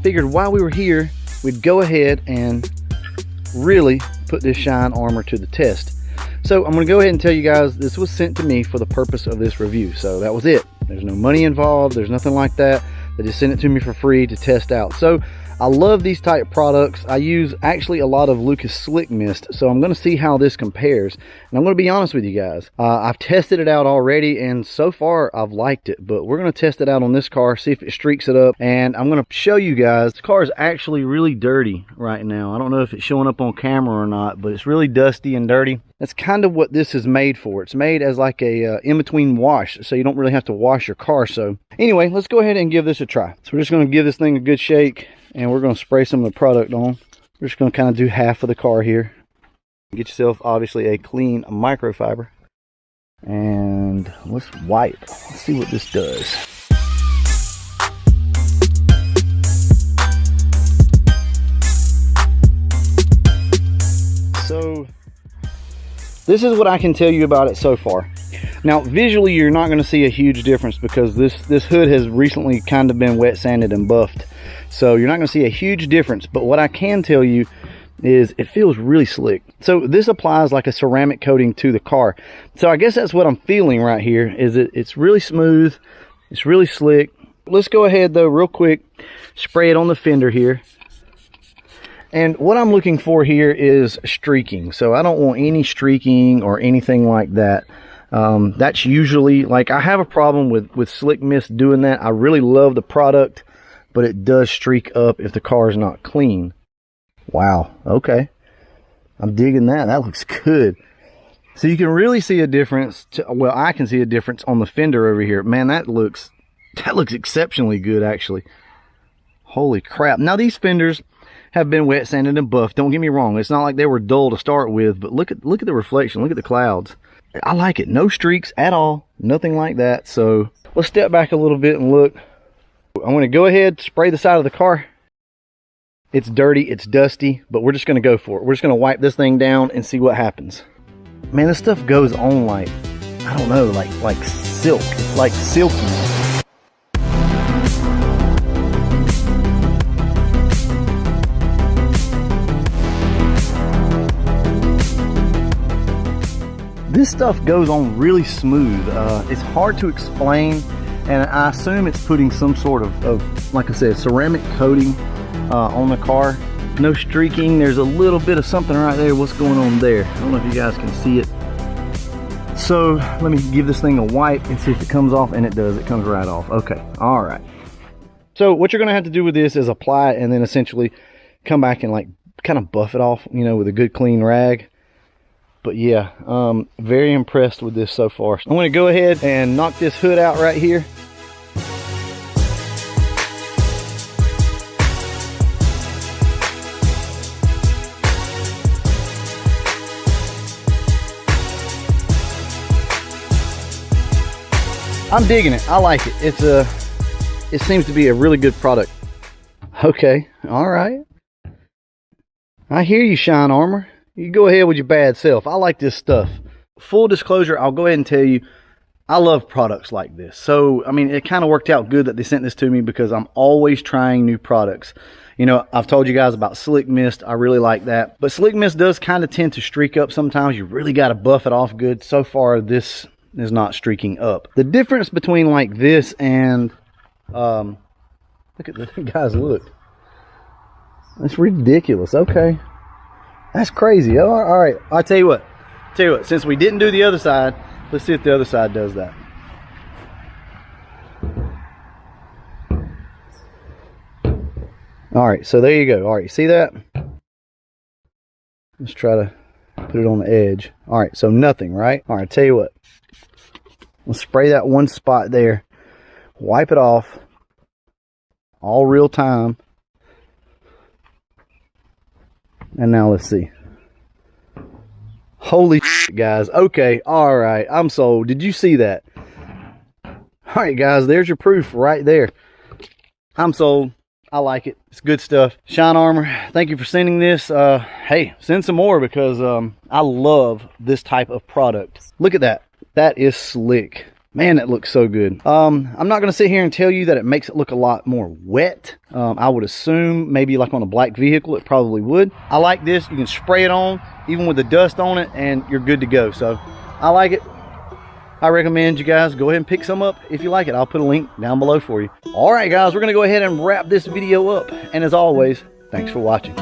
figured while we were here, we'd go ahead and really put this shine armor to the test. So I'm going to go ahead and tell you guys this was sent to me for the purpose of this review. So that was it. There's no money involved. There's nothing like that. They just sent it to me for free to test out. So I love these type products. I use actually a lot of Lucas Slick Mist, so I'm going to see how this compares. And I'm going to be honest with you guys. I've tested it out already, and so far I've liked it. But we're going to test it out on this car, see if it streaks it up. And I'm going to show you guys. This car is actually really dirty right now. I don't know if it's showing up on camera or not, but it's really dusty and dirty. That's kind of what this is made for. It's made as like a in-between wash, so you don't really have to wash your car. So anyway, let's go ahead and give this a try. So we're just going to give this thing a good shake, and we're going to spray some of the product on. We're just going to kind of do half of the car here. Get yourself obviously a clean microfiber, and let's wipe. Let's see what this does. So this is what I can tell you about it so far. Now visually you're not going to see a huge difference because this hood has recently kind of been wet sanded and buffed, so you're not going to see a huge difference. But what I can tell you is it feels really slick. So this applies like a ceramic coating to the car. So I guess that's what I'm feeling right here, is it's really smooth, it's really slick. Let's go ahead though real quick, spray it on the fender here. And what I'm looking for here is streaking. So I don't want any streaking or anything like that. That's usually, like, I have a problem with Slick Mist doing that. I really love the product, but it does streak up if the car is not clean. Wow, okay. I'm digging that. That looks good. So you can really see a difference. Well, I can see a difference on the fender over here. Man, that looks exceptionally good, actually. Holy crap. Now, these fenders have been wet sanded and buffed. Don't get me wrong. It's not like they were dull to start with, but look at the reflection. Look at the clouds. I like it. No streaks at all. Nothing like that. So let's step back a little bit and look. I'm going to go ahead, spray the side of the car. It's dirty, it's dusty, but we're just going to go for it. We're just going to wipe this thing down and see what happens. Man, this stuff goes on like, I don't know, like silk. It's like silky. This stuff goes on really smooth. It's hard to explain, and I assume it's putting some sort of like I said, ceramic coating on the car. No streaking. There's a little bit of something right there. What's going on there? I don't know if you guys can see it. So let me give this thing a wipe and see if it comes off, and it does. It comes right off. Okay, all right. So what you're gonna have to do with this is apply it and then essentially come back and like kind of buff it off, you know, with a good clean rag. But yeah, very impressed with this so far. I'm going to go ahead and knock this hood out right here. I'm digging it. I like it. It seems to be a really good product. Okay, all right. I hear you, Shine Armor. You go ahead with your bad self. I like this stuff. Full disclosure, I'll go ahead and tell you, I love products like this. So, I mean, it kind of worked out good that they sent this to me because I'm always trying new products. You know, I've told you guys about Slick Mist. I really like that. But Slick Mist does kind of tend to streak up sometimes. You really got to buff it off good. So far, this is not streaking up. The difference between like this and, look at this, guys, look. That's ridiculous. Okay. That's crazy. All right. I'll tell you what. Since we didn't do the other side, let's see if the other side does that. All right. So there you go. All right. You see that? Let's try to put it on the edge. All right. So nothing, right? All right. Tell you what. Let's spray that one spot there. Wipe it off. All real time. And now let's see. Holy shit, guys. Okay, all right. I'm sold. Did you see that? All right, guys. There's your proof right there. I'm sold. I like it. It's good stuff. Shine Armor, thank you for sending this. Hey, send some more because I love this type of product. Look at that. That is slick. Man, that looks so good. I'm not going to sit here and tell you that it makes it look a lot more wet. I would assume maybe like on a black vehicle, it probably would. I like this. You can spray it on, even with the dust on it, and you're good to go. So I like it. I recommend you guys go ahead and pick some up if you like it. I'll put a link down below for you. All right, guys, we're going to go ahead and wrap this video up. And as always, thanks for watching.